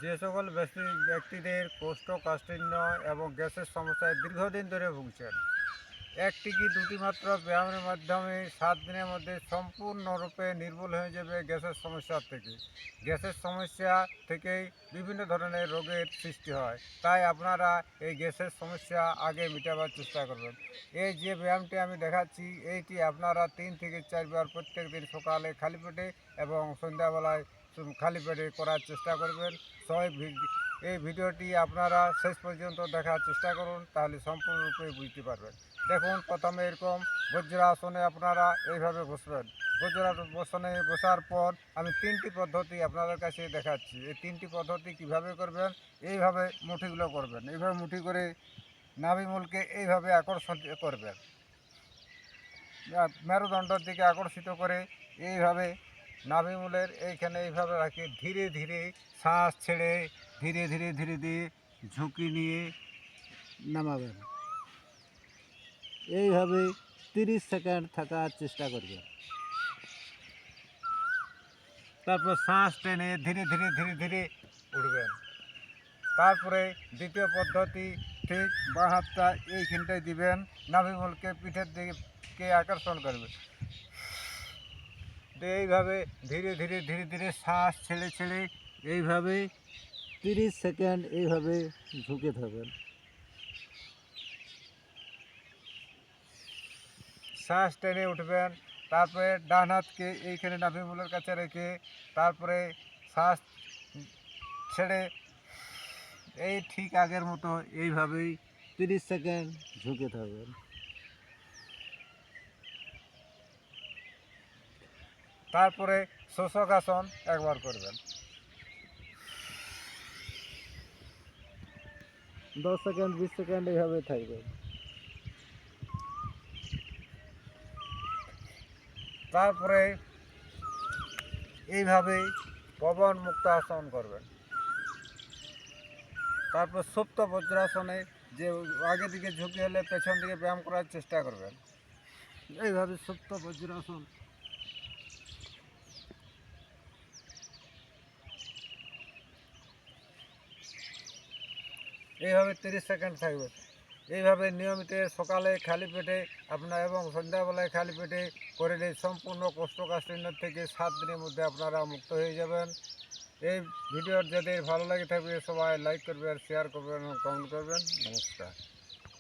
যে সকল ব্যক্তিদের কোষ্ঠকাঠিন্য এবং গ্যাসের সমস্যায় দীর্ঘদিন ধরে ভুগছেন, একটি কি দুটি মাত্র ব্যায়ামের মাধ্যমে 7 দিনের মধ্যে সম্পূর্ণরূপে নির্মূল হয়ে যাবে গ্যাসের সমস্যা থেকে। গ্যাসের সমস্যা থেকেই বিভিন্ন ধরনের রোগের সৃষ্টি হয়, তাই আপনারা এই গ্যাসের সমস্যা আগে মেটাবার চেষ্টা করবেন। এই যে ব্যায়ামটি আমি দেখাচ্ছি, এইটি আপনারা 3 থেকে 4 বার প্রত্যেক দিন সকালে খালি পেটে এবং সন্ধ্যাবেলায় খালি পেটে করার চেষ্টা করবেন। এই ভিডিওটি আপনারা শেষ পর্যন্ত দেখার চেষ্টা করুন, তাহলে সম্পূর্ণরূপে বুঝতে পারবেন। দেখুন, প্রথমে এরকম বজ্রাসনে আপনারা এইভাবে বসবেন। বজ্রাসনে বসার পর আমি 3টি পদ্ধতি আপনাদের কাছে দেখাচ্ছি। এই 3টি পদ্ধতি কিভাবে করবেন, এইভাবে মুঠিগুলো করবেন। এইভাবে মুঠি করে নাভিমূলকে এইভাবে আকর্ষণ করবেন, মেরুদণ্ডের দিকে আকর্ষিত করে এইভাবে নাভিমূলের এইখানে এইভাবে রাখি। ধীরে ধীরে শ্বাস ছেড়ে ধীরে ধীরে ধীরে ধীরে ঝুঁকি নিয়ে নামাবেন। এইভাবে 30 সেকেন্ড থাকার চেষ্টা করবেন। তারপর শ্বাস টেনে ধীরে ধীরে ধীরে ধীরে উঠবেন। তারপরে দ্বিতীয় পদ্ধতি, ঠিক বাঁ হাতটা এইখানটায় দিবেন, নাভিমূলকে পিঠের দিকে আকর্ষণ করবেন। এইভাবে ধীরে ধীরে ধীরে ধীরে শ্বাস ছেড়ে ছেড়ে এইভাবে 30 সেকেন্ড এইভাবে ঝুঁকে থাকবেন। শ্বাস টেনে উঠবেন। তারপরে ডান হাতকে এইখানে নাভিমূলের কাছে রেখে তারপরে শ্বাস ছেড়ে এই ঠিক আগের মতো এইভাবেই 30 সেকেন্ড ঝুঁকে থাকবেন। তারপরে শোষকাসন একবার করবেন। 10 সেকেন্ড 20 সেকেন্ড এইভাবে থাকবেন। তারপরে এইভাবে পবন মুক্ত আসন করবেন। তারপর সুপ্ত বজ্রাসনে যে আগে দিকে ঝুঁকে হলে পেছন দিকে ব্যায়াম করার চেষ্টা করবেন। এইভাবে সুপ্ত বজ্রাসন। এইভাবে 30 সেকেন্ড থাকবে। এইভাবে নিয়মিত সকালে খালি পেটে আপনার এবং সন্ধ্যাবেলায় খালি পেটে করলে সম্পূর্ণ কোষ্ঠকাঠিন্য থেকে 7 দিনের মধ্যে আপনারা মুক্ত হয়ে যাবেন। এই ভিডিওর যাদের ভালো লাগে থাকবে সবাই লাইক করবেন, শেয়ার করবেন এবং কমেন্ট করবেন। নমস্কার।